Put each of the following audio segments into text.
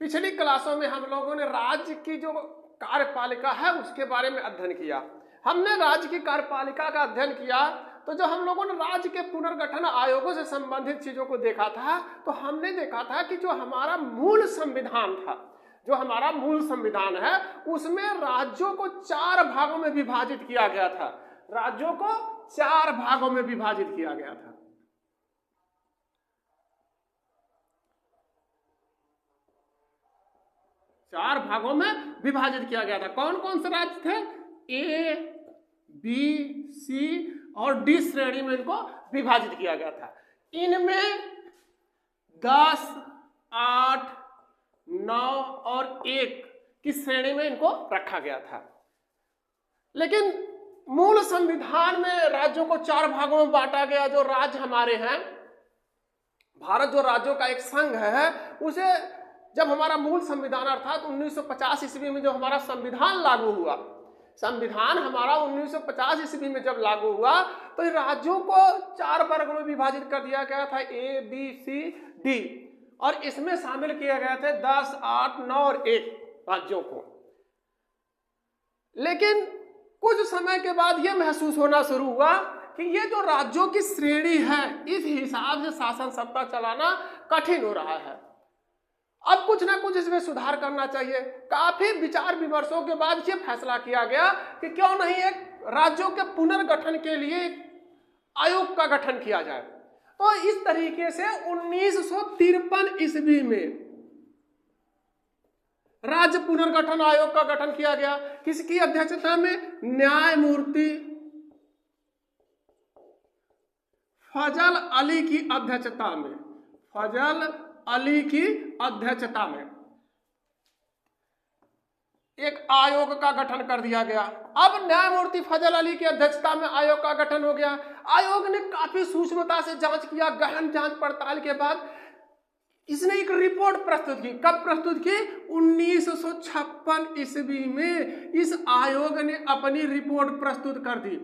पिछली क्लासों में हम लोगों ने राज्य की जो कार्यपालिका है उसके बारे में अध्ययन किया। हमने राज्य की कार्यपालिका का अध्ययन किया तो जब हम लोगों ने राज्य के पुनर्गठन आयोगों से संबंधित चीजों को देखा था तो हमने देखा था कि जो हमारा मूल संविधान था, जो हमारा मूल संविधान है, उसमें राज्यों को 4 भागों में विभाजित किया गया था। राज्यों को 4 भागों में विभाजित किया गया था। चार भागों में विभाजित किया गया था। कौन कौन से राज्य थे? ए, बी, सी और डी श्रेणी में इनको विभाजित किया गया था। इनमें 10, 8, 9 और 1 की श्रेणी में इनको रखा गया था। लेकिन मूल संविधान में राज्यों को 4 भागों में बांटा गया। जो राज्य हमारे हैं, भारत जो राज्यों का एक संघ है, उसे जब हमारा मूल संविधान अर्थात 1950 ईस्वी में जब हमारा संविधान लागू हुआ, संविधान हमारा 1950 ईस्वी में जब लागू हुआ तो राज्यों को 4 वर्गों में विभाजित कर दिया गया था, ए, बी, सी, डी, और इसमें शामिल किए गए थे 10, 8, 9 और 1 राज्यों को। लेकिन कुछ समय के बाद यह महसूस होना शुरू हुआ कि ये जो राज्यों की श्रेणी है, इस हिसाब से शासन सत्ता चलाना कठिन हो रहा है। अब कुछ ना कुछ इसमें सुधार करना चाहिए। काफी विचार विमर्शों के बाद ये फैसला किया गया कि क्यों नहीं एक राज्यों के पुनर्गठन के लिए आयोग का गठन किया जाए। तो इस तरीके से 1953 ईस्वी में राज्य पुनर्गठन आयोग का गठन किया गया। किसकी अध्यक्षता में? न्यायमूर्ति फजल अली की अध्यक्षता में, फजल अली की अध्यक्षता में एक आयोग का गठन कर दिया गया। अब न्यायमूर्ति फजल अली की अध्यक्षता में आयोग का गठन हो गया। आयोग ने काफी सूक्ष्मता से जांच किया। गहन जांच पड़ताल के बाद इसने एक रिपोर्ट प्रस्तुत की। कब प्रस्तुत की? 1956 ईस्वी में इस आयोग ने अपनी रिपोर्ट प्रस्तुत कर दी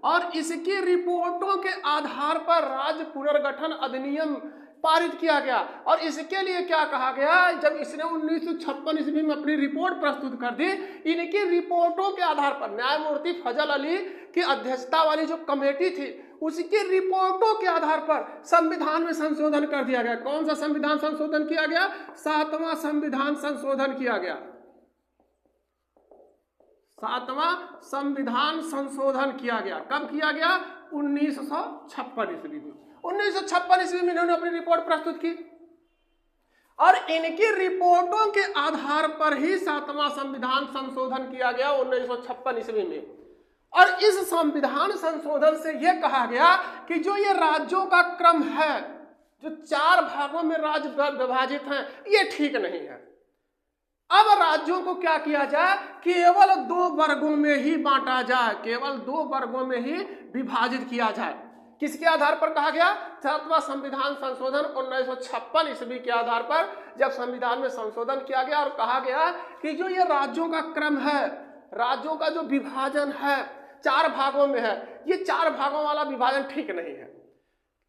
और इसकी रिपोर्टों के आधार पर राज्य पुनर्गठन अधिनियम पारित किया गया। और इसके लिए क्या कहा गया? जब इसने 1956 ईस्वी में अपनी रिपोर्ट प्रस्तुत कर दी, इनकी रिपोर्टों के आधार पर न्यायमूर्ति फजल अली की अध्यक्षता वाली जो कमेटी थी, उसकी रिपोर्टों के आधार पर संविधान में संशोधन कर दिया गया। कौन सा संविधान संशोधन किया गया? 7वां संविधान संशोधन किया गया। 7वां संविधान संशोधन किया गया। कब किया गया? 1956 ईस्वी में। 1956 ईस्वी में इन्होंने अपनी रिपोर्ट प्रस्तुत की और इनकी रिपोर्टों के आधार पर ही 7वां संविधान संशोधन किया गया 1956 ईस्वी में। और इस संविधान संशोधन से यह कहा गया कि जो ये राज्यों का क्रम है, जो 4 भागों में राज्य विभाजित हैं, ये ठीक नहीं है। अब राज्यों को क्या किया जाए? केवल 2 वर्गों में ही बांटा जाए, केवल 2 वर्गों में ही विभाजित किया जाए। किसके आधार पर कहा गया? 7वां संविधान संशोधन 1956 ईस्वी के आधार पर जब संविधान में संशोधन किया गया और कहा गया कि जो ये राज्यों का क्रम है, राज्यों का जो विभाजन है 4 भागों में है, ये 4 भागों वाला विभाजन ठीक नहीं है।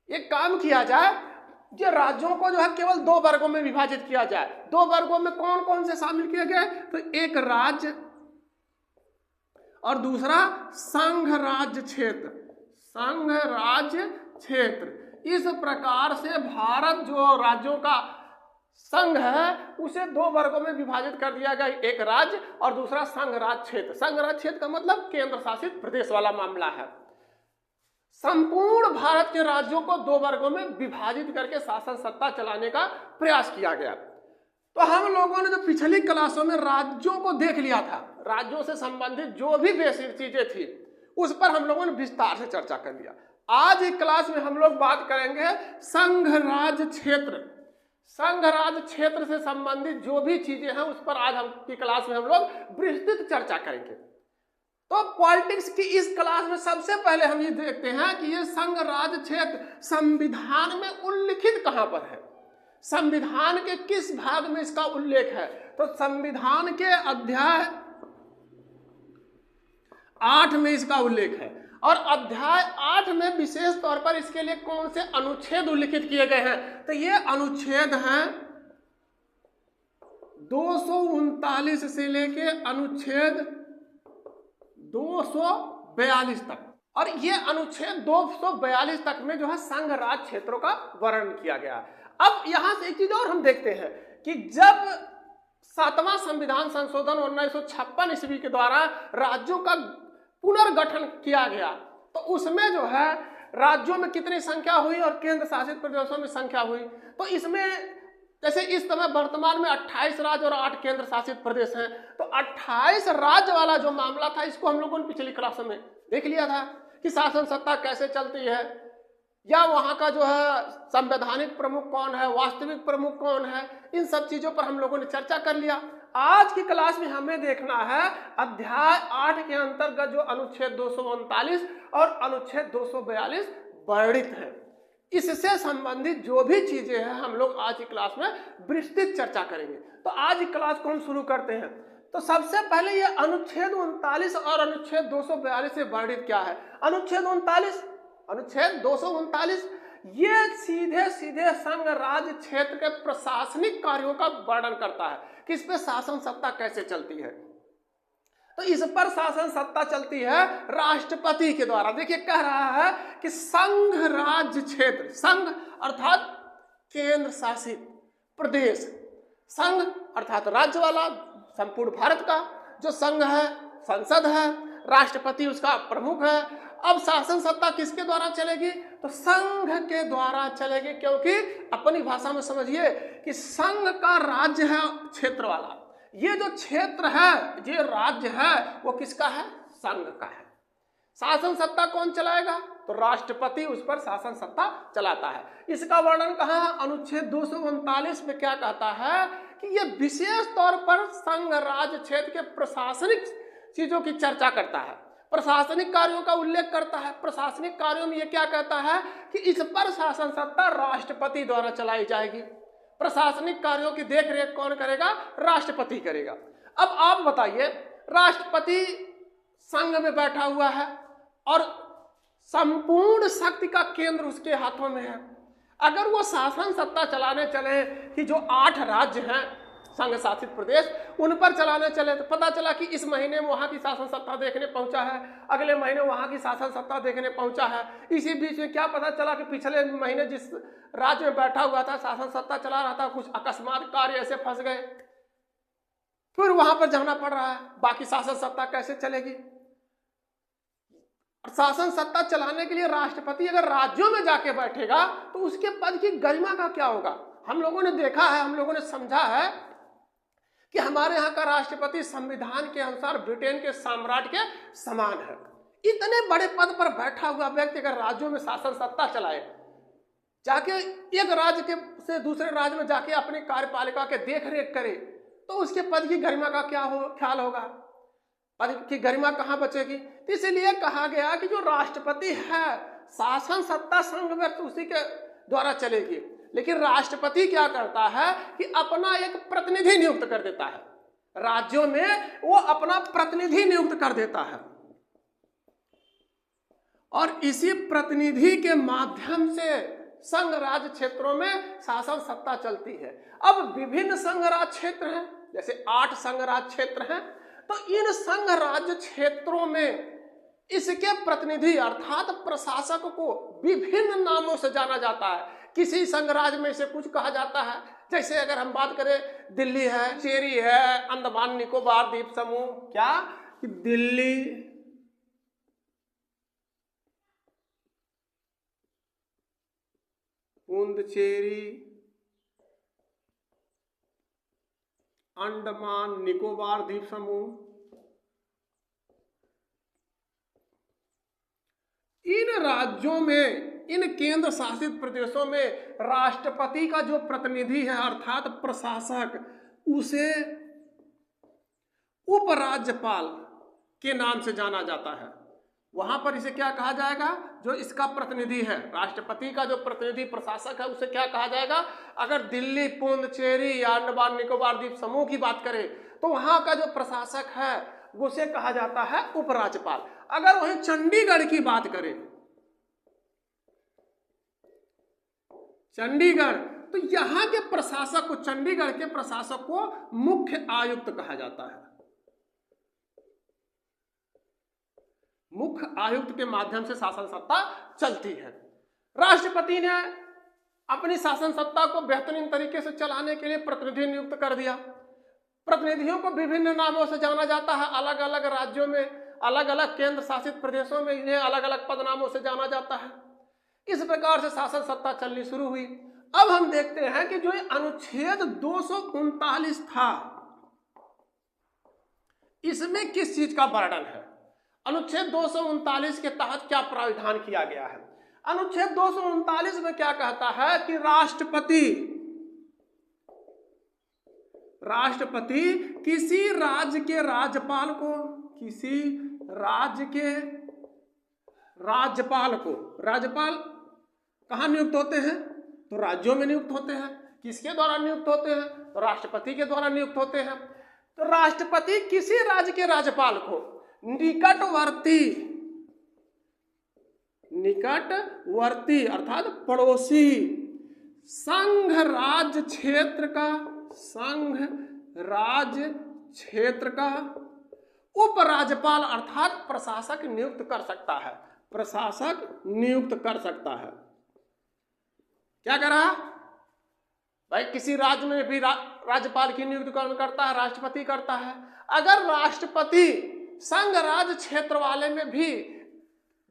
एक काम किया जाए, ये राज्यों को जो है केवल 2 वर्गों में विभाजित किया जाए। 2 वर्गों में कौन कौन से शामिल किए गए? तो एक राज्य और दूसरा संघ राज्य क्षेत्र। संघ राज्य क्षेत्र। इस प्रकार से भारत जो राज्यों का संघ है उसे 2 वर्गों में विभाजित कर दिया गया, एक राज्य और दूसरा संघ राज्य क्षेत्र। संघ राज्य क्षेत्र का मतलब केंद्र शासित प्रदेश वाला मामला है। संपूर्ण भारत के राज्यों को 2 वर्गों में विभाजित करके शासन सत्ता चलाने का प्रयास किया गया। तो हम लोगों ने जो पिछली क्लासों में राज्यों को देख लिया था, राज्यों से संबंधित जो भी बेसिक चीजें थी उस पर हम लोगों ने विस्तार से चर्चा कर लिया। आज की क्लास में हम लोग बात करेंगे संघ राज्य क्षेत्र। संघ राज्य क्षेत्र से संबंधित जो भी चीजें हैं उस पर आज हम की क्लास में हम लोग विस्तृत चर्चा करेंगे। तो पॉलिटिक्स की इस क्लास में सबसे पहले हम ये देखते हैं कि ये संघ राज्य क्षेत्र संविधान में उल्लिखित कहां पर है, संविधान के किस भाग में इसका उल्लेख है। तो संविधान के अध्याय 8 में इसका उल्लेख है और अध्याय 8 में विशेष तौर पर इसके लिए कौन से अनुच्छेद उल्लिखित किए गए हैं? तो ये अनुच्छेद हैं 239 से लेके अनुच्छेद 242 तक, और ये अनुच्छेद 242 तक में जो है संघ राज्य क्षेत्रों का वर्णन किया गया। अब यहां से एक चीज और हम देखते हैं कि जब 7वां संविधान संशोधन 1956 ईस्वी के द्वारा राज्यों का पुनर्गठन किया गया, तो उसमें जो है राज्यों में कितनी संख्या हुई और केंद्र शासित प्रदेशों में संख्या हुई। तो इसमें जैसे इस समय वर्तमान में 28 राज्य और 8 केंद्र शासित प्रदेश हैं, तो 28 राज्य वाला जो मामला था इसको हम लोगों ने पिछली क्लास में देख लिया था कि शासन सत्ता कैसे चलती है, या वहां का जो है संवैधानिक प्रमुख कौन है, वास्तविक प्रमुख कौन है, इन सब चीजों पर हम लोगों ने चर्चा कर लिया। आज की क्लास में हमें देखना है अध्याय 8 के अंतर्गत जो अनुच्छेद 239 और अनुच्छेद 242 वर्णित है, इससे संबंधित जो भी चीजें हैं हम लोग आज की क्लास में विस्तृत चर्चा करेंगे। तो आज की क्लास को हम शुरू करते हैं। तो सबसे पहले ये अनुच्छेद 39 और अनुच्छेद 242 से वर्णित क्या है। अनुच्छेद 239 ये सीधे सीधे संघ राज्य क्षेत्र के प्रशासनिक कार्यों का वर्णन करता है कि इस पे शासन सत्ता कैसे चलती है। तो इस पर शासन सत्ता चलती है राष्ट्रपति के द्वारा। देखिए कह रहा है कि संघ राज्य क्षेत्र, संघ अर्थात केंद्र शासित प्रदेश, संघ अर्थात राज्य वाला, संपूर्ण भारत का जो संघ है, संसद है, राष्ट्रपति उसका प्रमुख है। अब शासन सत्ता किसके द्वारा चलेगी, तो संघ के द्वारा चलेगी, क्योंकि अपनी भाषा में समझिए कि संघ का राज्य है क्षेत्र वाला, ये जो क्षेत्र है, ये राज्य है, वो किसका है, संघ का है। शासन सत्ता कौन चलाएगा, तो राष्ट्रपति उस पर शासन सत्ता चलाता है। इसका वर्णन कहाँ है, अनुच्छेद 239 में क्या कहता है कि ये विशेष तौर पर संघ राज्य क्षेत्र के प्रशासनिक चीजों की चर्चा करता है, प्रशासनिक कार्यों का उल्लेख करता है। प्रशासनिक कार्यों में ये क्या कहता है कि इस पर शासन सत्ता राष्ट्रपति द्वारा चलाई जाएगी। प्रशासनिक कार्यों की देखरेख कौन करेगा, राष्ट्रपति करेगा। अब आप बताइए, राष्ट्रपति संघ में बैठा हुआ है और संपूर्ण शक्ति का केंद्र उसके हाथों में है। अगर वो शासन सत्ता चलाने चले कि जो 8 राज्य हैं संघ शासित प्रदेश, उन पर चलाने चले, तो पता चला कि इस महीने वहां की शासन सत्ता देखने पहुंचा है, अगले महीने वहां की शासन सत्ता देखने पहुंचा है। इसी बीच में क्या पता चला कि पिछले महीने जिस राज्य में बैठा हुआ था, शासन सत्ता चला रहा था, कुछ अकस्मात कार्य ऐसे फंस गए, फिर वहां पर जाना पड़ रहा है। बाकी शासन सत्ता कैसे चलेगी। शासन सत्ता चलाने के लिए राष्ट्रपति अगर राज्यों में जाके बैठेगा तो उसके पद की गरिमा का क्या होगा। हम लोगों ने देखा है, हम लोगों ने समझा है कि हमारे यहाँ का राष्ट्रपति संविधान के अनुसार ब्रिटेन के सम्राट के समान है। इतने बड़े पद पर बैठा हुआ व्यक्ति अगर राज्यों में शासन सत्ता चलाए, जाके एक राज्य के से दूसरे राज्य में जाके अपनी कार्यपालिका के देख रेख करे, तो उसके पद की गरिमा का क्या ख्याल होगा, पद की गरिमा कहाँ बचेगी। तो इसलिए कहा गया कि जो राष्ट्रपति है, शासन सत्ता संघ में तो उसी के द्वारा चलेगी, लेकिन राष्ट्रपति क्या करता है कि अपना एक प्रतिनिधि नियुक्त कर देता है राज्यों में, वो अपना प्रतिनिधि नियुक्त कर देता है और इसी प्रतिनिधि के माध्यम से संघ राज्य क्षेत्रों में शासन सत्ता चलती है। अब विभिन्न संघ राज्य क्षेत्र हैं, जैसे 8 संघ राज्य क्षेत्र हैं, तो इन संघ राज्य क्षेत्रों में इसके प्रतिनिधि अर्थात प्रशासक को विभिन्न नामों से जाना जाता है। किसी संघ राज्य में इसे कुछ कहा जाता है, जैसे अगर हम बात करें दिल्ली है, चेरी है, अंडमान निकोबार द्वीप समूह, क्या कि दिल्ली, पुडुचेरी, अंडमान निकोबार द्वीप समूह, इन राज्यों में, इन केंद्र शासित प्रदेशों में राष्ट्रपति का जो प्रतिनिधि है अर्थात प्रशासक, उसे उपराज्यपाल के नाम से जाना जाता है। वहां पर इसे क्या कहा जाएगा, जो इसका प्रतिनिधि है, राष्ट्रपति का जो प्रतिनिधि प्रशासक है, उसे क्या कहा जाएगा। अगर दिल्ली, पुडुचेरी या अंडमान निकोबार द्वीप समूह की बात करें तो वहां का जो प्रशासक है उसे कहा जाता है उपराज्यपाल। अगर वहीं चंडीगढ़ की बात करें, चंडीगढ़, तो यहाँ के प्रशासक को, चंडीगढ़ के प्रशासक को मुख्य आयुक्त कहा जाता है। मुख्य आयुक्त के माध्यम से शासन सत्ता चलती है। राष्ट्रपति ने अपनी शासन सत्ता को बेहतरीन तरीके से चलाने के लिए प्रतिनिधि नियुक्त कर दिया। प्रतिनिधियों को विभिन्न नामों से जाना जाता है। अलग अलग राज्यों में, अलग अलग केंद्र शासित प्रदेशों में इन्हें अलग अलग पद नामों से जाना जाता है। इस प्रकार से शासन सत्ता चलनी शुरू हुई। अब हम देखते हैं कि जो अनुच्छेद 239 था, इसमें किस चीज का वर्णन है। अनुच्छेद 239 के तहत क्या प्रावधान किया गया है। अनुच्छेद 239 में क्या कहता है कि राष्ट्रपति किसी राज्य के राज्यपाल को, किसी राज्य के राज्यपाल को, राज्यपाल कहाँ नियुक्त होते हैं, तो राज्यों में नियुक्त होते हैं। किसके द्वारा नियुक्त होते हैं, तो राष्ट्रपति के द्वारा नियुक्त होते हैं। तो राष्ट्रपति किसी राज्य के राज्यपाल को निकटवर्ती अर्थात पड़ोसी संघ राज्य क्षेत्र का उपराज्यपाल अर्थात प्रशासक नियुक्त कर सकता है। प्रशासक नियुक्त कर सकता है। क्या करा भाई, किसी राज्य में भी राज्यपाल की नियुक्ति कौन करता है, राष्ट्रपति करता है। अगर राष्ट्रपति संघ राज्य क्षेत्र वाले में भी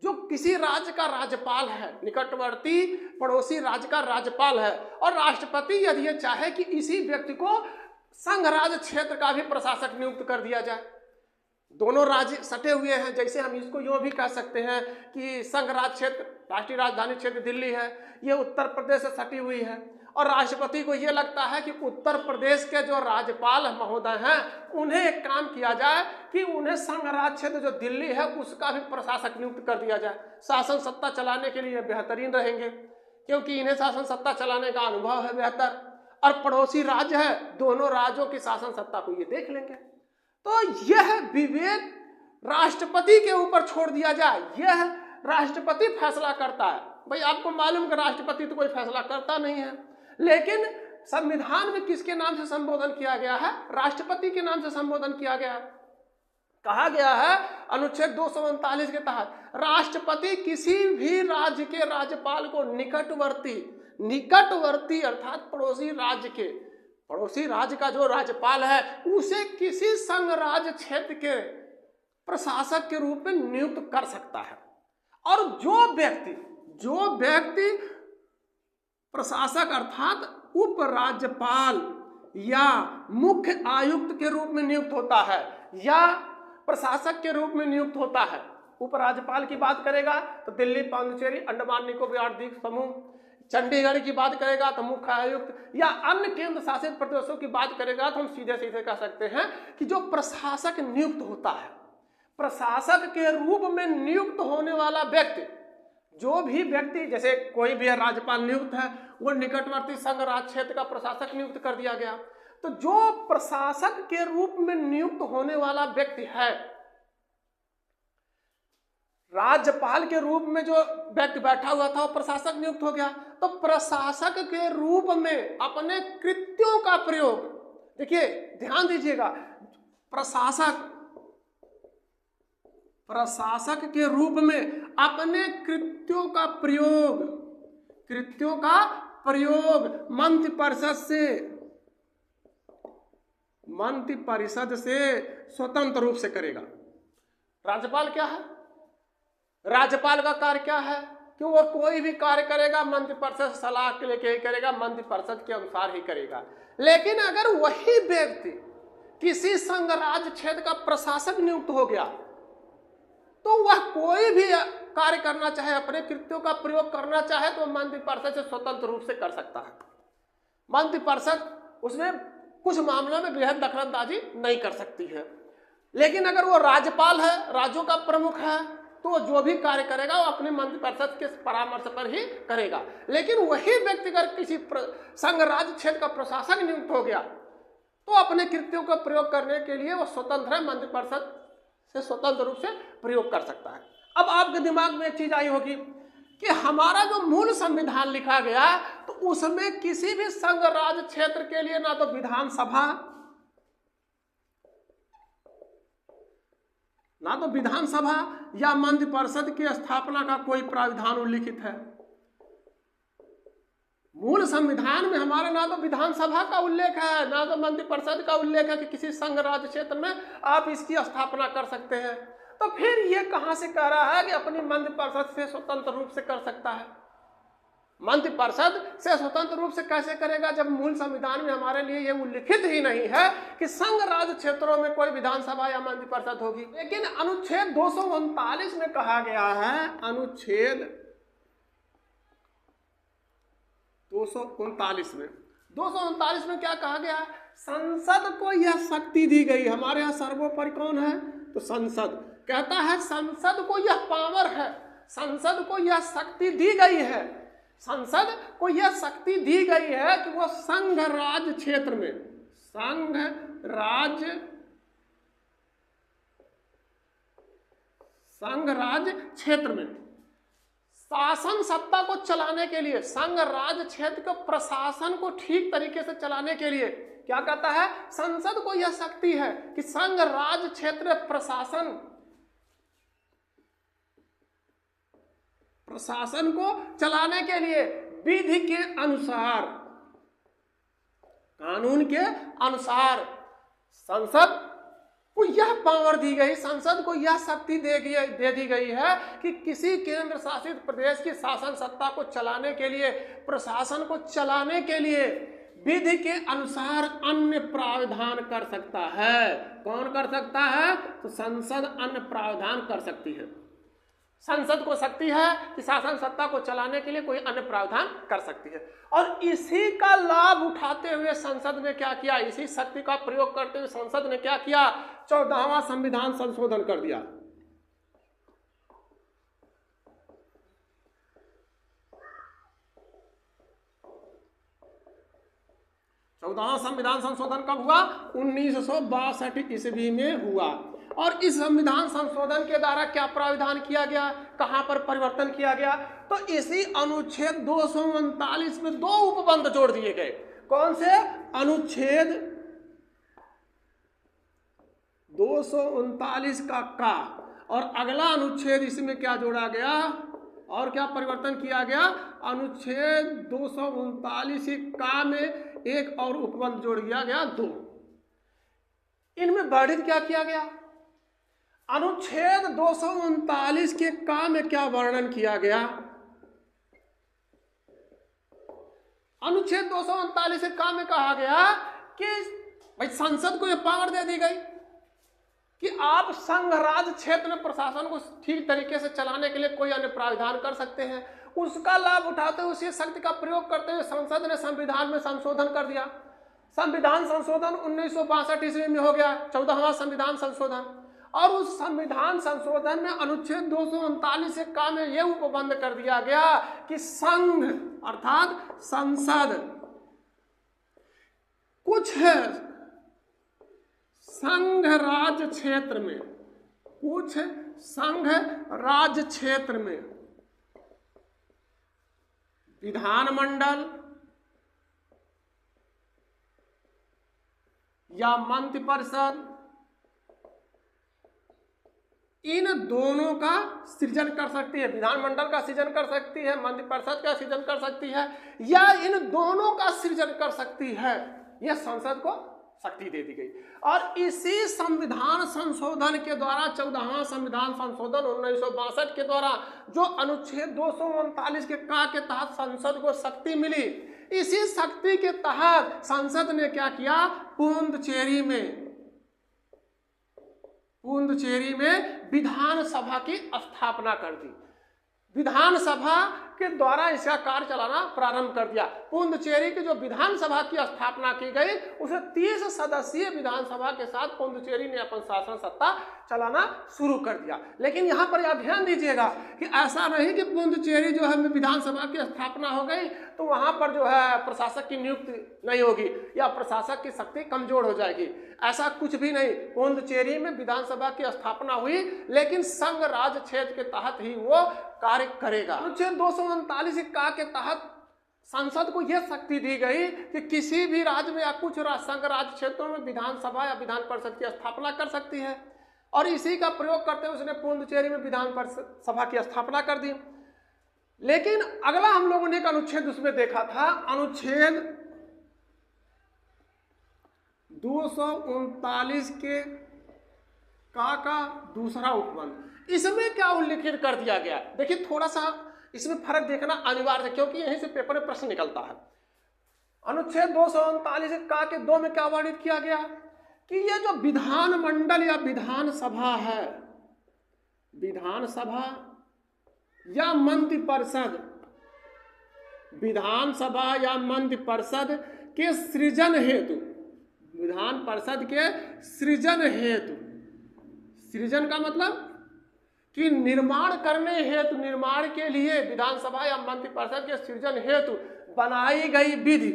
जो किसी राज्य का राज्यपाल है, निकटवर्ती पड़ोसी राज्य का राज्यपाल है, और राष्ट्रपति यदि ये चाहे कि इसी व्यक्ति को संघ राज्य क्षेत्र का भी प्रशासक नियुक्त कर दिया जाए, दोनों राज्य सटे हुए हैं, जैसे हम इसको यूं भी कह सकते हैं कि संघ राज्य क्षेत्र, राष्ट्रीय राजधानी क्षेत्र दिल्ली है, ये उत्तर प्रदेश से सटी हुई है, और राष्ट्रपति को ये लगता है कि उत्तर प्रदेश के जो राज्यपाल महोदय हैं उन्हें एक काम किया जाए कि उन्हें संघ राज्य क्षेत्र जो दिल्ली है उसका भी प्रशासक नियुक्त कर दिया जाए। शासन सत्ता चलाने के लिए बेहतरीन रहेंगे, क्योंकि इन्हें शासन सत्ता चलाने का अनुभव है बेहतर, और पड़ोसी राज्य है, दोनों राज्यों की शासन सत्ता को ये देख लेंगे। तो यह विवेक राष्ट्रपति के ऊपर छोड़ दिया जाए, यह राष्ट्रपति फैसला करता है। भाई आपको मालूम कि राष्ट्रपति तो कोई फैसला करता नहीं है, लेकिन संविधान में किसके नाम से संबोधन किया गया है, राष्ट्रपति के नाम से संबोधन किया गया है। कहा गया है अनुच्छेद 239 के तहत राष्ट्रपति किसी भी राज्य के राज्यपाल को निकटवर्ती अर्थात पड़ोसी राज्य का जो राज्यपाल है उसे किसी संघ राज्य क्षेत्र के प्रशासक के रूप में नियुक्त कर सकता है। और जो व्यक्ति प्रशासक अर्थात उपराज्यपाल या मुख्य आयुक्त के रूप में नियुक्त होता है या प्रशासक के रूप में नियुक्त होता है, उपराज्यपाल की बात करेगा तो दिल्ली, पांडिचेरी, अंडमान निकोबार द्वीप समूह, चंडीगढ़ की बात करेगा तो मुख्य आयुक्त, या अन्य केंद्र शासित प्रदेशों की बात करेगा तो हम सीधे सीधे कह सकते हैं कि जो प्रशासक नियुक्त होता है, प्रशासक के रूप में नियुक्त होने वाला व्यक्ति, जो भी व्यक्ति, जैसे कोई भी राज्यपाल नियुक्त है वो निकटवर्ती संघ राज्य क्षेत्र का प्रशासक नियुक्त कर दिया गया, तो जो प्रशासक के रूप में नियुक्त होने वाला व्यक्ति है, राज्यपाल के रूप में जो व्यक्ति बैठा हुआ था वो प्रशासक नियुक्त हो गया, तो प्रशासक के रूप में अपने कृत्यों का प्रयोग, देखिए ध्यान दीजिएगा, प्रशासक के रूप में अपने कृत्यों का प्रयोग मंत्रिपरिषद से स्वतंत्र रूप से करेगा। राज्यपाल क्या है, राज्यपाल का कार्य क्या है कि वो कोई भी कार्य करेगा मंत्रिपरिषद सलाह के लेके ही करेगा, मंत्रिपरिषद के अनुसार ही करेगा। लेकिन अगर वही व्यक्ति किसी संघ राज्य क्षेत्र का प्रशासक नियुक्त हो गया तो वह कोई भी कार्य करना चाहे, अपने कृत्यों का प्रयोग करना चाहे तो मंत्रिपरिषद से स्वतंत्र रूप से कर सकता है। मंत्रिपरिषद उसमें कुछ मामलों में बेहद दखलंदाजी नहीं कर सकती है। लेकिन अगर वो राज्यपाल है, राज्यों का प्रमुख है, तो जो भी कार्य करेगा वो अपने मंत्रिपरिषद के परामर्श पर ही करेगा। लेकिन वही व्यक्ति अगर किसी संघ राज्य क्षेत्र का प्रशासक नियुक्त हो गया तो अपने कृत्यों का प्रयोग करने के लिए वो स्वतंत्र है, मंत्रिपरिषद से स्वतंत्र रूप से प्रयोग कर सकता है। अब आपके दिमाग में एक चीज आई होगी कि हमारा जो मूल संविधान लिखा गया तो उसमें किसी भी संघ राज्य क्षेत्र के लिए ना तो विधानसभा या मंत्रि परिषद की स्थापना का कोई प्राविधान उल्लिखित है। मूल संविधान में हमारा ना तो विधानसभा का उल्लेख है, ना तो मंत्रि परिषद का उल्लेख है कि किसी संघ राज्य क्षेत्र में आप इसकी स्थापना कर सकते हैं। तो फिर ये कहां से कह रहा है कि अपनी मंत्रि परिषद से स्वतंत्र रूप से कर सकता है? मंत्रि परिषद से स्वतंत्र रूप से कैसे करेगा जब मूल संविधान में हमारे लिए ये उल्लिखित ही नहीं है कि संघ राज्य क्षेत्रों में कोई विधानसभा या मंत्रि परिषद होगी। लेकिन अनुच्छेद 239 में कहा गया है, अनुच्छेद 239 में क्या कहा गया? संसद को यह शक्ति दी गई। हमारे यहाँ सर्वोपरि कौन है? तो संसद। कहता है संसद को यह पावर है, संसद को यह शक्ति दी गई है, संसद को यह शक्ति दी गई है कि वो संघ राज्य क्षेत्र में शासन सत्ता को चलाने के लिए, संघ राज्य क्षेत्र के प्रशासन को ठीक तरीके से चलाने के लिए क्या कहता है? संसद को यह शक्ति है कि संघ राज्य क्षेत्र प्रशासन को चलाने के लिए विधि के अनुसार, कानून के अनुसार संसद को यह पावर दी गई, संसद को यह शक्ति दे दी गई है कि किसी केंद्र शासित प्रदेश की शासन सत्ता को चलाने के लिए, प्रशासन को चलाने के लिए विधि के अनुसार अन्य प्रावधान कर सकता है। कौन कर सकता है? तो संसद अन्य प्रावधान कर सकती है। संसद को शक्ति है कि शासन सत्ता को चलाने के लिए कोई अन्य प्रावधान कर सकती है। और इसी का लाभ उठाते हुए संसद ने क्या किया? इसी शक्ति का प्रयोग करते हुए संसद ने क्या किया? 14वां संविधान संशोधन कर दिया। चौदहवां संविधान संशोधन कब हुआ? 1962 ईस्वी में हुआ। और इस संविधान संशोधन के द्वारा क्या प्राविधान किया गया, कहां पर परिवर्तन किया गया? तो इसी अनुच्छेद 239 में 2 उपबंध जोड़ दिए गए। कौन से? अनुच्छेद 239 का और अगला अनुच्छेद इसमें क्या जोड़ा गया और क्या परिवर्तन किया गया? अनुच्छेद 239 का में एक और उपबंध जोड़ दिया गया, 2। इनमें वर्णित क्या किया गया? अनुच्छेद 239 के का में क्या वर्णन किया गया? अनुच्छेद 239 के का में कहा गया कि भाई संसद को यह पावर दे दी गई कि आप संघ राज्य क्षेत्र में प्रशासन को ठीक तरीके से चलाने के लिए कोई अन्य प्राविधान कर सकते हैं। उसका लाभ उठाते हुए उसी शक्ति का प्रयोग करते हुए संसद ने संविधान में संशोधन कर दिया। संविधान संशोधन 1962 ईस्वी में हो गया, 14वां संविधान संशोधन। और उस संविधान संशोधन में अनुच्छेद 239 के का में यह उपबंध कर दिया गया कि संघ अर्थात संसद कुछ संघ राज्य क्षेत्र में, कुछ संघ राज्य क्षेत्र में विधानमंडल या मंत्रि परिषद इन दोनों का सृजन कर सकती है। विधानमंडल का सृजन कर सकती है, मंत्रि परिषद का सृजन कर सकती है, या इन दोनों का सृजन कर सकती है। यह संसद को शक्ति दे दी गई। और इसी संविधान संशोधन के द्वारा 14वां संविधान संशोधन 1962 के द्वारा जो अनुच्छेद 239 के का के तहत संसद को शक्ति मिली, इसी शक्ति के तहत संसद ने क्या किया? पुंदुचेरी में विधानसभा की स्थापना कर दी। विधानसभा के द्वारा इसका कार्य चलाना प्रारंभ कर दिया। पुंदुचेरी की जो विधानसभा की स्थापना की गई, उसे 30 सदस्यीय विधानसभा के साथ पुंदुचेरी ने अपन शासन सत्ता चलाना शुरू कर दिया। लेकिन यहाँ पर यह ध्यान दीजिएगा कि ऐसा नहीं कि पुंदुचेरी जो है विधानसभा की स्थापना हो गई तो वहाँ पर जो है प्रशासक की नियुक्ति नहीं होगी या प्रशासक की शक्ति कमजोर हो जाएगी। ऐसा कुछ भी नहीं। पुंदुचेरी में विधानसभा की स्थापना हुई, लेकिन संघ राज्य क्षेत्र के तहत ही वो कार्य करेगा। अनुच्छेद 239 का के तहत संसद को यह शक्ति दी गई कि किसी भी राज्य में या कुछ संघ राज्य क्षेत्रों में विधानसभा या विधान परिषद की स्थापना कर सकती है, और इसी का प्रयोग करते हुए उसने पुडुचेरी में विधान परिषद सभा की स्थापना कर दी। लेकिन अगला हम लोगों ने एक अनुच्छेद उसमें देखा था, अनुच्छेद 239 के का दूसरा उपबंध, इसमें क्या उल्लेखित कर दिया गया? देखिए थोड़ा सा इसमें फर्क देखना अनिवार्य है, क्योंकि यहीं से पेपर में प्रश्न निकलता है। अनुच्छेद 239 का के 2 में क्या वर्णित किया गया कि ये जो विधानमंडल या विधानसभा है, विधानसभा या मंत्रिपरिषद, विधानसभा या मंत्रिपरिषद के सृजन हेतु, विधान परिषद के सृजन हेतु, सृजन का मतलब कि निर्माण करने हेतु, निर्माण के लिए विधानसभा या मंत्रिपरिषद के सृजन हेतु बनाई गई विधि,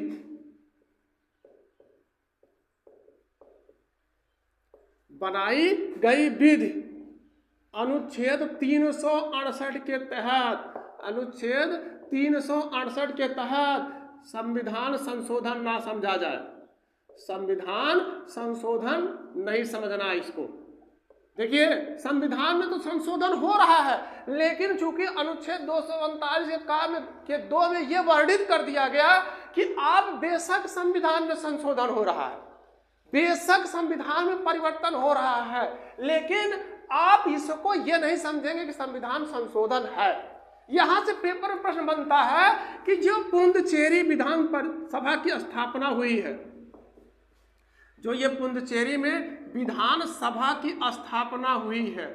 बनाई गई विधि अनुच्छेद 368 के तहत, अनुच्छेद 368 के तहत संविधान संशोधन ना समझा जाए, संविधान संशोधन नहीं समझना इसको। देखिए संविधान में तो संशोधन हो रहा है, लेकिन चूंकि अनुच्छेद 239 के 2 में यह वर्णित कर दिया गया कि आप बेशक संविधान में संशोधन हो रहा है, बेशक संविधान में परिवर्तन हो रहा है, लेकिन आप इसको यह नहीं समझेंगे कि संविधान संशोधन है। यहां से पेपर में प्रश्न बनता है कि जो पुडुचेरी विधान सभा की स्थापना हुई है, जो ये पुडुचेरी में विधान सभा की स्थापना हुई है,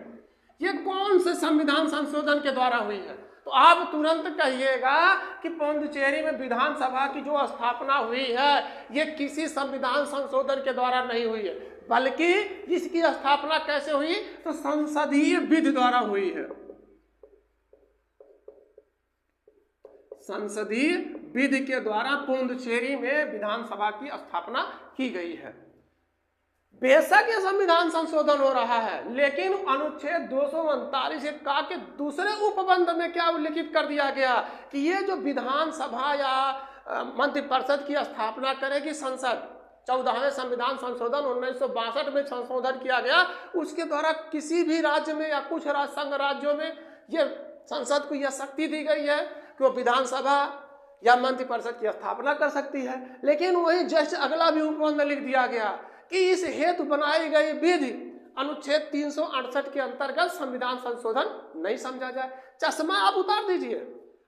ये कौन से संविधान संशोधन के द्वारा हुई है? तो आप तुरंत कहिएगा कि पुडुचेरी में विधान सभा की जो स्थापना हुई है ये किसी संविधान संशोधन के द्वारा नहीं हुई है, बल्कि इसकी स्थापना कैसे हुई? तो संसदीय विधि द्वारा हुई है, संसदीय विधि के द्वारा पुडुचेरी में विधानसभा की स्थापना की गई है। बेशक ये संविधान संशोधन हो रहा है, लेकिन अनुच्छेद 239 का के दूसरे उपबंध में क्या उल्लेखित कर दिया गया कि ये जो विधानसभा या मंत्रिपरिषद की स्थापना करेगी संसद, 14वें संविधान संशोधन 1962 में संशोधन किया गया, उसके द्वारा किसी भी राज्य में या कुछ संघ राज्यों में ये संसद को यह शक्ति दी गई है कि वो विधानसभा या मंत्रिपरिषद की स्थापना कर सकती है। लेकिन वही जैसे अगला भी उपबंध लिख दिया गया कि इस हेतु बनाई गई विधि अनुच्छेद 368 के अंतर्गत संविधान संशोधन नहीं समझा जाए। चश्मा आप उतार दीजिए,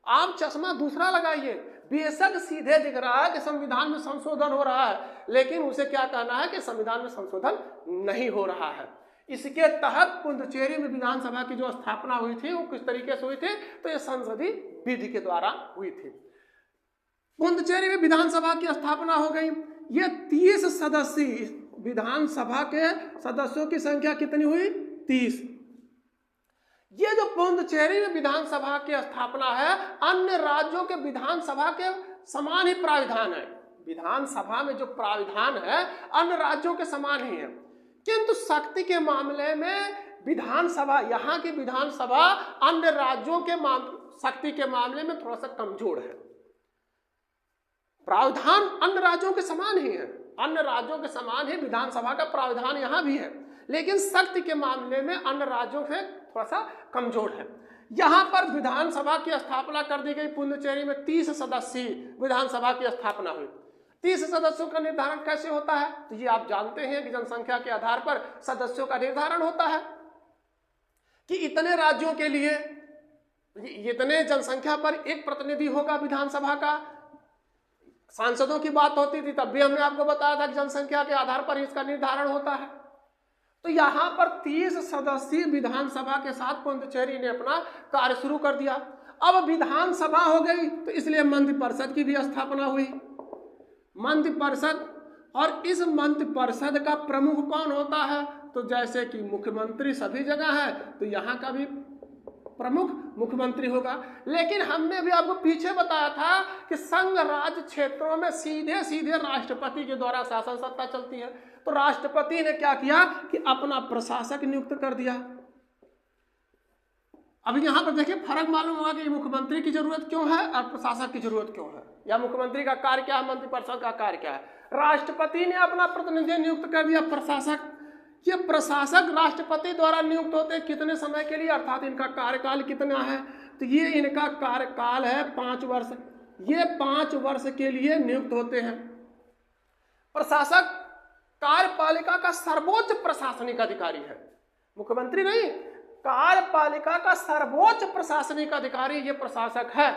आप चश्मा दूसरा लगाइए, बेशक सीधे दिख रहा है कि संविधान में संशोधन हो रहा है, लेकिन उसे क्या कहना है कि संविधान में संशोधन नहीं हो रहा है। इसके तहत पुडुचेरी में विधानसभा की जो स्थापना हुई थी वो किस तरीके से हुई थी? तो ये संसदीय विधि के द्वारा हुई थी। पुडुचेरी में विधानसभा की स्थापना हो गई। ये 30 सदस्यीय विधानसभा के सदस्यों की संख्या कितनी हुई? 30। ये जो पुडुचेरी में विधानसभा की स्थापना है, अन्य राज्यों के विधानसभा के समान ही प्राविधान है। विधानसभा में जो प्राविधान है अन्य राज्यों के समान ही है, किंतु शक्ति के मामले में विधानसभा, यहाँ की विधानसभा अन्य राज्यों के शक्ति के मामले में थोड़ा सा कमजोर है। प्रावधान अन्य राज्यों के समान ही है, अन्य राज्यों के समान ही विधानसभा का प्रावधान यहाँ भी है, लेकिन शक्ति के मामले में अन्य राज्यों से थोड़ा सा कमजोर है। यहाँ पर विधानसभा की स्थापना कर दी गई। पुडुचेरी में 30 सदस्यीय विधानसभा की स्थापना हुई। 30 सदस्यों का निर्धारण कैसे होता है? तो ये आप जानते हैं कि जनसंख्या के आधार पर सदस्यों का निर्धारण होता है कि इतने राज्यों के लिए इतने जनसंख्या पर एक प्रतिनिधि होगा विधानसभा का। सांसदों की बात होती थी तब भी हमने आपको बताया था कि जनसंख्या के आधार पर इसका निर्धारण होता है। तो यहाँ पर 30 सदस्यीय विधानसभा के साथ पुडुचेरी ने अपना कार्य शुरू कर दिया। अब विधानसभा हो गई तो इसलिए मंत्रिपरिषद की भी स्थापना हुई। मंत्रिपरिषद, और इस मंत्रिपरिषद का प्रमुख कौन होता है? तो जैसे कि मुख्यमंत्री सभी जगह है, तो यहाँ का भी प्रमुख मुख्यमंत्री होगा। लेकिन हमने भी आपको पीछे बताया था कि संघ राज्य क्षेत्रों में सीधे सीधे राष्ट्रपति के द्वारा शासन सत्ता चलती है। तो राष्ट्रपति ने क्या किया कि अपना प्रशासक नियुक्त कर दिया। अब यहाँ पर देखिए फर्क मालूम होगा कि मुख्यमंत्री की जरूरत क्यों है और प्रशासक की जरूरत क्यों है, या मुख्यमंत्री का कार्य क्या है, मंत्रिपरिषद का कार्य क्या है। राष्ट्रपति ने अपना प्रतिनिधि नियुक्त कर दिया, प्रशासक, ये प्रशासक राष्ट्रपति द्वारा नियुक्त होते हैं कितने समय के लिए, अर्थात इनका कार्यकाल कितना है, तो ये इनका कार्यकाल है 5 वर्ष, ये 5 वर्ष के लिए नियुक्त होते हैं। प्रशासक कार्यपालिका का सर्वोच्च प्रशासनिक अधिकारी है, मुख्यमंत्री नहीं, कार्यपालिका का सर्वोच्च प्रशासनिक अधिकारी ये प्रशासक है।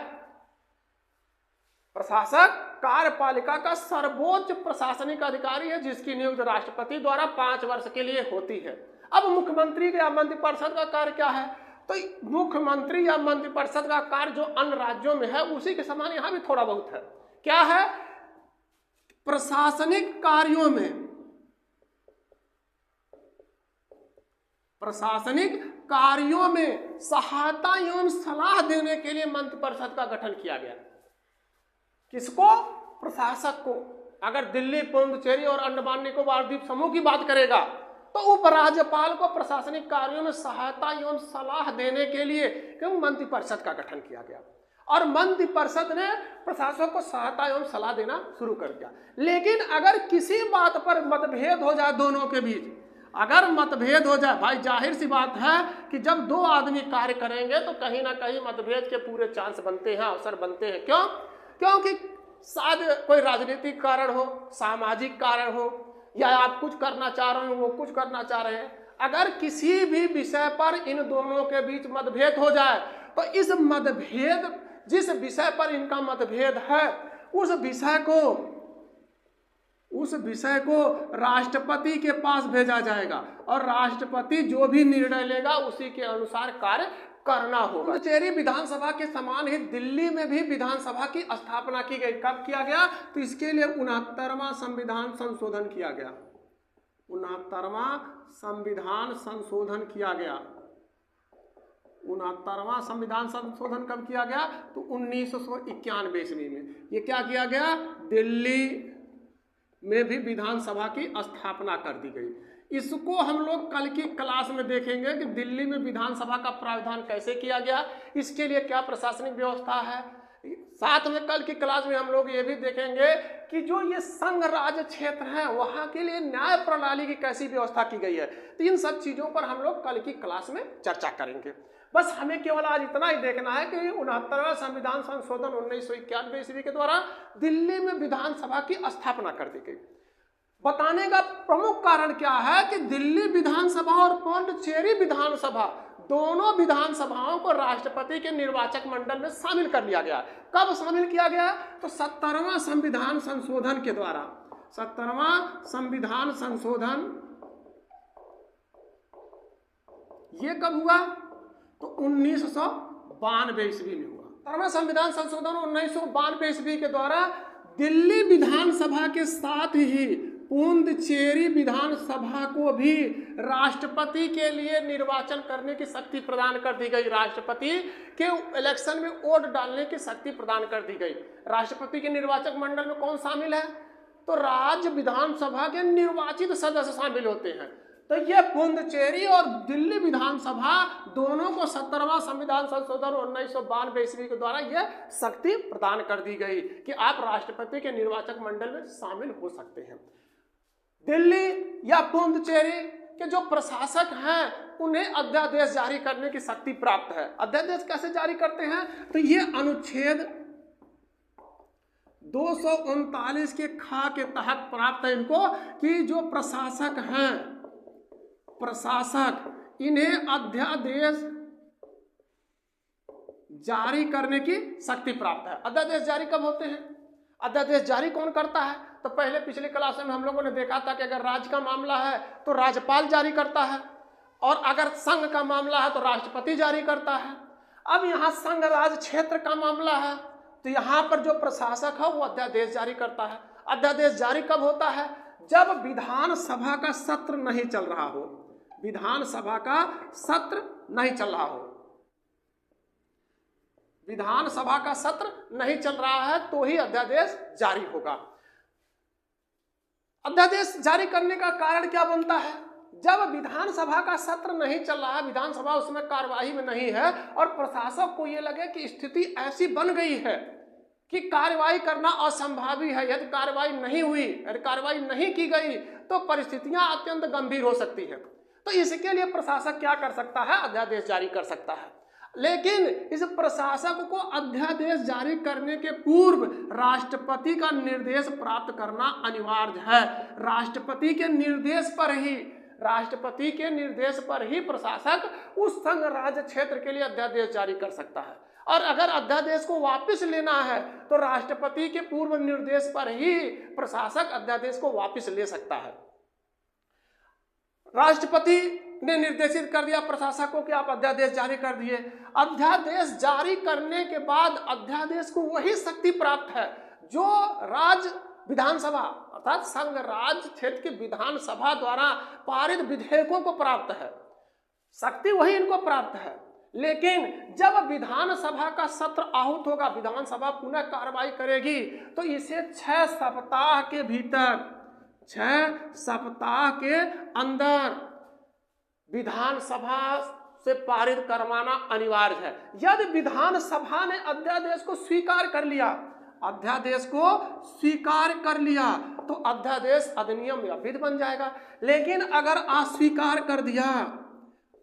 प्रशासक कार्यपालिका का सर्वोच्च प्रशासनिक अधिकारी है जिसकी नियुक्ति राष्ट्रपति द्वारा 5 वर्ष के लिए होती है। अब मुख्यमंत्री या मंत्रिपरिषद का कार्य क्या है, तो मुख्यमंत्री या मंत्रिपरिषद का कार्य जो अन्य राज्यों में है उसी के समान यहां भी थोड़ा बहुत है। क्या है, प्रशासनिक कार्यों में, प्रशासनिक कार्यों में सहायता एवं सलाह देने के लिए मंत्रिपरिषद का गठन किया गया। किसको, प्रशासक को। अगर दिल्ली, पुडुचेरी और अंडमान निकोबार द्वीप समूह की बात करेगा तो उपराज्यपाल को प्रशासनिक कार्यों में सहायता एवं सलाह देने के लिए मंत्रिपरिषद का गठन किया गया और मंत्रिपरिषद ने प्रशासक को सहायता एवं सलाह देना शुरू कर दिया। लेकिन अगर किसी बात पर मतभेद हो जाए दोनों के बीच, अगर मतभेद हो जाए, भाई जाहिर सी बात है कि जब 2 आदमी कार्य करेंगे तो कहीं ना कहीं मतभेद के पूरे चांस बनते हैं, अवसर बनते हैं। क्यों, क्योंकि शायद कोई राजनीतिक कारण हो, सामाजिक कारण हो, या आप कुछ करना चाह रहे हो, वो कुछ करना चाह रहे हैं। अगर किसी भी विषय पर इन दोनों के बीच मतभेद हो जाए तो इस मतभेद, जिस विषय पर इनका मतभेद है, उस विषय को राष्ट्रपति के पास भेजा जाएगा और राष्ट्रपति जो भी निर्णय लेगा उसी के अनुसार कार्य करना होगा। पुडुचेरी विधानसभा के समान ही दिल्ली में भी विधानसभा की स्थापना की गई। कब किया गया, तो इसके लिए 69वां संविधान संशोधन किया गया। 69वां संविधान संशोधन किया गया। 69वां संविधान संशोधन कब किया गया, तो 1991 ईस्वी में। ये क्या किया गया, दिल्ली में भी विधानसभा की स्थापना कर दी गई। इसको हम लोग कल की क्लास में देखेंगे कि दिल्ली में विधानसभा का प्रावधान कैसे किया गया, इसके लिए क्या प्रशासनिक व्यवस्था है। साथ में कल की क्लास में हम लोग ये भी देखेंगे कि जो ये संघ राज्य क्षेत्र है वहां के लिए न्याय प्रणाली की कैसी व्यवस्था की गई है। तो इन सब चीजों पर हम लोग कल की क्लास में चर्चा करेंगे। बस हमें केवल आज इतना ही देखना है कि 69वां संविधान संशोधन 1991 ईस्वी के द्वारा दिल्ली में विधानसभा की स्थापना कर दी गई। बताने का प्रमुख कारण क्या है कि दिल्ली विधानसभा और पुडुचेरी विधानसभा, दोनों विधानसभाओं को राष्ट्रपति के निर्वाचक मंडल में शामिल कर लिया गया। कब शामिल किया गया, तो 70वां संविधान संशोधन के द्वारा। 70वां संविधान संशोधन ये कब हुआ, तो 1992 ईस्वी में हुआ। 70वां संविधान संशोधन 1992 ईस्वी के द्वारा दिल्ली विधानसभा के साथ ही पुडुचेरी विधानसभा को भी राष्ट्रपति के लिए निर्वाचन करने की शक्ति प्रदान कर दी गई। राष्ट्रपति के इलेक्शन में वोट डालने की शक्ति प्रदान कर दी गई। राष्ट्रपति के निर्वाचक मंडल में कौन शामिल है, तो राज्य विधानसभा के निर्वाचित सदस्य शामिल होते हैं। तो ये पुडुचेरी और दिल्ली विधानसभा दोनों को 70वां संविधान संशोधन 1992 ईस्वी के द्वारा यह शक्ति प्रदान कर दी गई कि आप राष्ट्रपति के निर्वाचक मंडल में शामिल हो सकते हैं। दिल्ली या पुडुचेरी के जो प्रशासक हैं उन्हें अध्यादेश जारी करने की शक्ति प्राप्त है। अध्यादेश कैसे जारी करते हैं, तो ये अनुच्छेद 239 के ख के तहत प्राप्त है इनको कि जो प्रशासक हैं, प्रशासक इन्हें अध्यादेश जारी करने की शक्ति प्राप्त है। अध्यादेश जारी कब होते हैं, अध्यादेश जारी कौन करता है, तो पहले पिछले क्लास में हम लोगों ने देखा था कि अगर राज्य का मामला है तो राज्यपाल जारी करता है और अगर संघ का मामला है तो राष्ट्रपति जारी करता है। अब यहाँ संघ राज्य क्षेत्र का मामला है तो यहाँ पर जो प्रशासक है वो अध्यादेश जारी करता है। अध्यादेश जारी कब होता है, जब विधानसभा का सत्र नहीं चल रहा हो, विधानसभा का सत्र नहीं चल रहा हो, विधानसभा का सत्र नहीं चल रहा है तो ही अध्यादेश जारी होगा। अध्यादेश जारी करने का कारण क्या बनता है, जब विधानसभा का सत्र नहीं चल रहा, विधानसभा उसमें कार्यवाही में नहीं है और प्रशासक को ये लगे कि स्थिति ऐसी बन गई है कि कार्रवाई करना असंभावी है, यदि कार्रवाई नहीं हुई, यदि कार्रवाई नहीं की गई तो परिस्थितियां अत्यंत गंभीर हो सकती है, तो इसके लिए प्रशासक क्या कर सकता है? अध्यादेश जारी कर सकता है। लेकिन इस प्रशासक को अध्यादेश जारी करने के पूर्व राष्ट्रपति का निर्देश प्राप्त करना अनिवार्य है। राष्ट्रपति के निर्देश पर ही प्रशासक उस संघ राज्य क्षेत्र के लिए अध्यादेश जारी कर सकता है। और अगर अध्यादेश को वापस लेना है तो राष्ट्रपति के पूर्व निर्देश पर ही प्रशासक अध्यादेश को वापस ले सकता है। राष्ट्रपति ने निर्देशित कर दिया प्रशासक को कि आप अध्यादेश जारी कर दिए। अध्यादेश जारी करने के बाद अध्यादेश को वही शक्ति प्राप्त है जो राज्य विधानसभा अर्थात संघ राज्य क्षेत्र की विधानसभा द्वारा पारित विधेयकों को प्राप्त है। शक्ति वही इनको प्राप्त है। लेकिन जब विधानसभा का सत्र आहूत होगा, विधानसभा पुनः कार्रवाई करेगी, तो इसे 6 सप्ताह के भीतर, 6 सप्ताह के अंदर विधानसभा से पारित करवाना अनिवार्य है। यदि विधानसभा ने अध्यादेश को स्वीकार कर लिया, तो अध्यादेश अधिनियम या विधि बन जाएगा। लेकिन अगर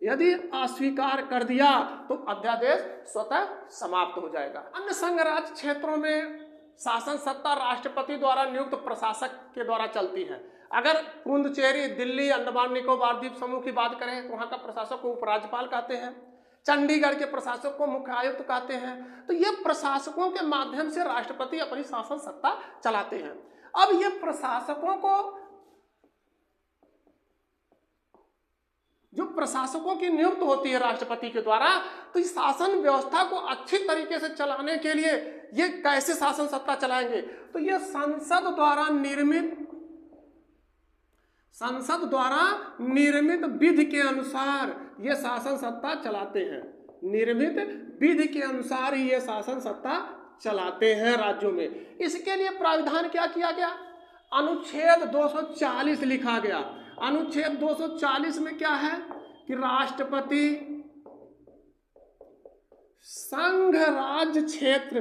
यदि अस्वीकार कर दिया तो अध्यादेश स्वतः समाप्त हो जाएगा। अन्य संघ राज्य क्षेत्रों में शासन सत्ता राष्ट्रपति द्वारा नियुक्त प्रशासक के द्वारा चलती है। अगर पुडुचेरी, दिल्ली, अंडमान निकोबार द्वीप समूह की बात करें तो वहाँ का प्रशासक को उपराज्यपाल कहते हैं। चंडीगढ़ के प्रशासक को मुख्य आयुक्त कहते हैं। तो ये प्रशासकों के माध्यम से राष्ट्रपति अपनी शासन सत्ता चलाते हैं। अब ये प्रशासकों की नियुक्त होती है राष्ट्रपति के द्वारा, तो इस शासन व्यवस्था को अच्छी तरीके से चलाने के लिए ये कैसे शासन सत्ता चलाएंगे? तो ये संसद द्वारा निर्मित विधि के अनुसार ये शासन सत्ता चलाते हैं। निर्मित विधि के अनुसार ही ये शासन सत्ता चलाते हैं राज्यों में। इसके लिए प्राविधान क्या किया गया? अनुच्छेद 240 लिखा गया। अनुच्छेद 240 में क्या है कि राष्ट्रपति संघ राज्य क्षेत्र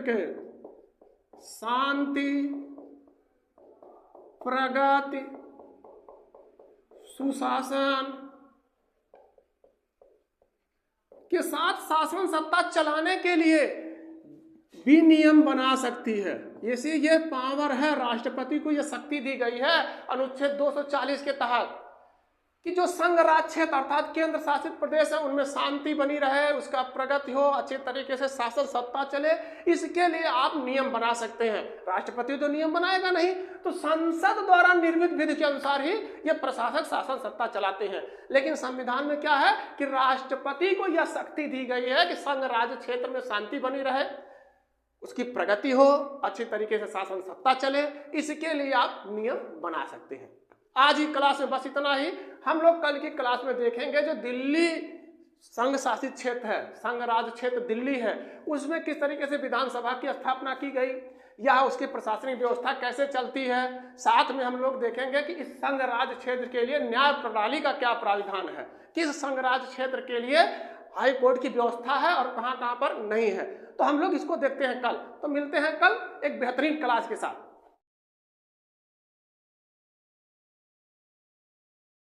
के शांति, प्रगति, सुशासन के साथ शासन सत्ता चलाने के लिए भी नियम बना सकती है। इसे ये पावर है, राष्ट्रपति को ये शक्ति दी गई है अनुच्छेद 240 के तहत कि जो संघ राज्य क्षेत्र अर्थात केंद्र शासित प्रदेश है उनमें शांति बनी रहे, उसका प्रगति हो, अच्छे तरीके से शासन सत्ता चले, इसके लिए आप नियम बना सकते हैं। राष्ट्रपति तो नियम बनाएगा नहीं, तो संसद द्वारा निर्मित विधि के अनुसार ही ये प्रशासक शासन सत्ता चलाते हैं। लेकिन संविधान में क्या है कि राष्ट्रपति को यह शक्ति दी गई है कि संघ राज्य क्षेत्र में शांति बनी रहे, उसकी प्रगति हो, अच्छी तरीके से शासन सत्ता चले, इसके लिए आप नियम बना सकते हैं। आज की क्लास में बस इतना ही। हम लोग कल की क्लास में देखेंगे जो दिल्ली संघ शासित क्षेत्र है, संघ राज्य क्षेत्र दिल्ली है, उसमें किस तरीके से विधानसभा की स्थापना की गई या उसकी प्रशासनिक व्यवस्था कैसे चलती है। साथ में हम लोग देखेंगे कि इस संघ राज्य क्षेत्र के लिए न्याय प्रणाली का क्या प्राविधान है, किस संघ राज्य क्षेत्र के लिए हाई कोर्ट की व्यवस्था है और कहाँ कहाँ पर नहीं है। तो हम लोग इसको देखते हैं कल। तो मिलते हैं कल एक बेहतरीन क्लास के साथ।